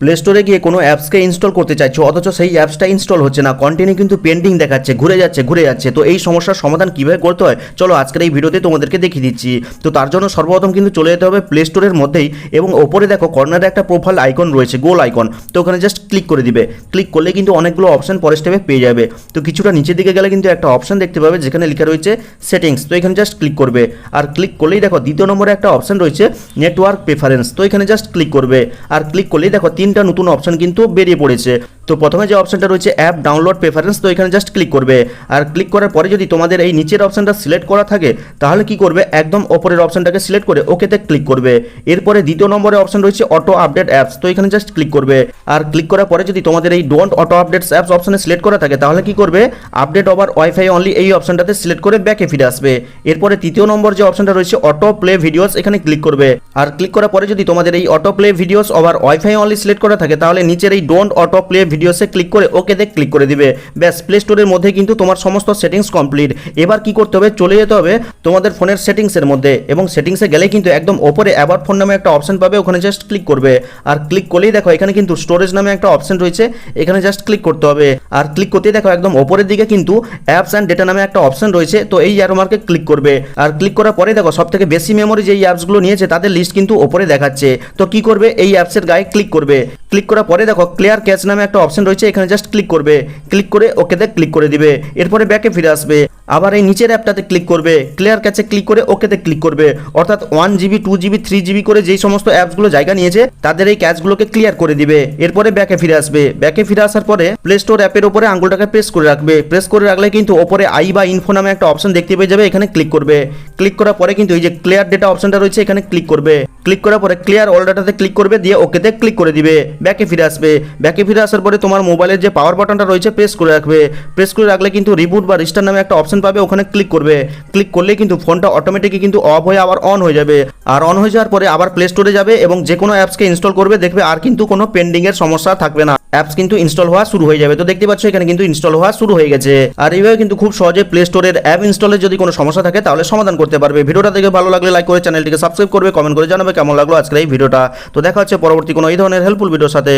Play স্টোরে গিয়ে কোনো অ্যাপসকে ইনস্টল করতে চাইছো অথচ সেই অ্যাপসটা ইনস্টল হচ্ছে না, কন্টিনিউ কিন্তু পেন্ডিং দেখাচ্ছে, ঘুরে যাচ্ছে। তো এই সমস্যার সমাধান কীভাবে করতে হয় চলো আজকের এই ভিডিওতে তোমাদেরকে দেখিয়ে দিচ্ছি। তো তার জন্য সর্বপ্রথম কিন্তু চলে যেতে হবে প্লে স্টোরের মধ্যেই এবং ওপরে দেখো কর্নারে একটা প্রোফাইল আইকন রয়েছে, গোল আইকন। তো ওখানে জাস্ট ক্লিক করে দিবে। ক্লিক করলে কিন্তু অনেকগুলো অপশন পরের স্টেপে পেয়ে যাবে। তো কিছুটা নিচের দিকে গেলে কিন্তু একটা অপশন দেখতে পাবে যেখানে লেখা রয়েছে সেটিংস। তো এখানে জাস্ট ক্লিক করবে। আর ক্লিক করলেই দেখো দ্বিতীয় নম্বরে একটা অপশন রয়েছে নেটওয়ার্ক প্রেফারেন্স। তো এখানে জাস্ট ক্লিক করবে। আর ক্লিক করলেই দেখো তিনটা নতুন অপশন কিন্তু বেরিয়ে পড়েছে। তো প্রথমে যে অপশনটা রয়েছে অ্যাপ ডাউনলোড প্রেফারেন্স, তো এখানে জাস্ট ক্লিক করবে। আর ক্লিক করার পরে যদি তোমাদের এই নিচের অপশনটা সিলেক্ট করা থাকে তাহলে কি করবে, একদম ওপরের অপশনটাকে সিলেক্ট করে ওকেতে ক্লিক করবে। এরপরে দ্বিতীয় নম্বরে অপশন রয়েছে অটো আপডেট অ্যাপস। তো এখানে জাস্ট ক্লিক করবে। আর ক্লিক করার পরে যদি তোমাদের এই ডোন্ট অটো আপডেটস অ্যাপস অপশনে সিলেক্ট করা থাকে তাহলে কি করবে, আপডেট ওভার ওয়াইফাই অনলি এই অপশনটাতে সিলেক্ট করে ব্যাকে ফিরে আসবে। এরপরে তৃতীয় নম্বর যে অপশনটা রয়েছে অটো প্লে ভিডিওস, এখানে ক্লিক করবে। আর ক্লিক করার পরে যদি তোমাদের এই auto play videos over wifi only select করা থাকে তাহলে নিচের এই ডোন্ট অটো প্লে ভিডিওসে ক্লিক করে ওকেতে ক্লিক করে দিবে। ব্যাস, প্লে স্টোরের মধ্যে কিন্তু তোমার সমস্ত সেটিংস কমপ্লিট। এবার কি করতে হবে, চলে যেতে হবে তোমাদের ফোনের সেটিংসের মধ্যে এবং সেটিংসে গেলে কিন্তু একদম ওপরে অ্যাবাউট ফোন নামে একটা অপশন পাবে, ওখানে জাস্ট ক্লিক করবে। আর ক্লিক করলেই দেখো এখানে কিন্তু স্টোরেজ নামে একটা অপশন রয়েছে, এখানে জাস্ট ক্লিক করতে হবে। আর ক্লিক করতেই দেখো একদম ওপরের দিকে কিন্তু অ্যাপস অ্যান্ড ডেটা নামে একটা অপশন রয়েছে, তো এই অ্যারো মার্কে ক্লিক করবে। আর ক্লিক করার পরে দেখো সবথেকে বেশি মেমোরি যে অ্যাপসগুলো নিয়েছে তাদের লিস্ট কিন্তু ওপরে দেখাচ্ছে। তো কি করবে, এই অ্যাপসের গায়ে ক্লিক করবে। ক্লিক করার পরে দেখো ক্লিয়ার ক্যাচ নামে একটা অপশন রয়েছে, এখানে জাস্ট ক্লিক করবে। ক্লিক করে ওকেতে ক্লিক করে দিবে। এরপরে ব্যাকে ফিরে আসবে। আবার এই নিচের অ্যাপটাতে ক্লিক করবে, ক্লিয়ার ক্যাচে ক্লিক করে ওকেতে ক্লিক করবে। অর্থাৎ 1 GB 2 GB 3 GB করে যেই সমস্ত অ্যাপসগুলো জায়গা নিয়েছে তাদের এই ক্যাচগুলোকে ক্লিয়ার করে দিবে। এরপরে ব্যাকে ফিরে আসবে। ব্যাকে ফিরে আসার পরে প্লে স্টোর অ্যাপের উপরে আঙুলটাকে প্রেস করে রাখবে। প্রেস করে রাখলে কিন্তু ওপরে আই বা ইনফো নামে একটা অপশন দেখতে পেয়ে যাবে, এখানে ক্লিক করবে। ক্লিক করার পরে কিন্তু এই যে ক্লিয়ার ডেটা অপশনটা রয়েছে এখানে ক্লিক করবে। ক্লিক করার পরে ক্লিয়ার অল ডাটাতে ক্লিক করবে, দিয়ে ওকেতে ক্লিক করে দিবে। ব্যাকে ফিরে আসবে। ব্যাকে ফিরে আসার পরে তোমার মোবাইলের যে পাওয়ার বাটনটা রয়েছে প্রেস করে রাখবে। প্রেস করে রাখলে কিন্তু রিবুট বা রিস্টার্ট নামে একটা অপশন পাবে, ওখানে ক্লিক করবে। ক্লিক করলে কিন্তু ফোনটা অটোমেটিকই কিন্তু অফ হয়ে আবার অন হয়ে যাবে। আর অন হয়ে যাওয়ার পরে আবার প্লে স্টোরে যাবে এবং যে কোনো অ্যাপসকে ইনস্টল করবে, দেখবে আর কিন্তু কোনো পেন্ডিং এর সমস্যা থাকবে না, অ্যাপস কিন্তু ইনস্টল হওয়া শুরু হয়ে যাবে। তো দেখতে পাচ্ছ এখানে কিন্তু ইনস্টল হওয়া শুরু হয়ে গেছে। আর এইভাবে কিন্তু খুব সহজে প্লে স্টোরের অ্যাপ ইনস্টলের যদি কোনো সমস্যা থাকে তাহলে সমাধান করতে পারবে। ভিডিওটা দেখে ভালো লাগলে লাইক করে চ্যানেলটিকে সাবস্ক্রাইব করবে, কমেন্ট করে জানাবে কেমন লাগলো আজকের এই ভিডিওটা। তো দেখা হচ্ছে পরবর্তী কোনো এই ধরনের হেল্পফুল ভিডিওর সাথে।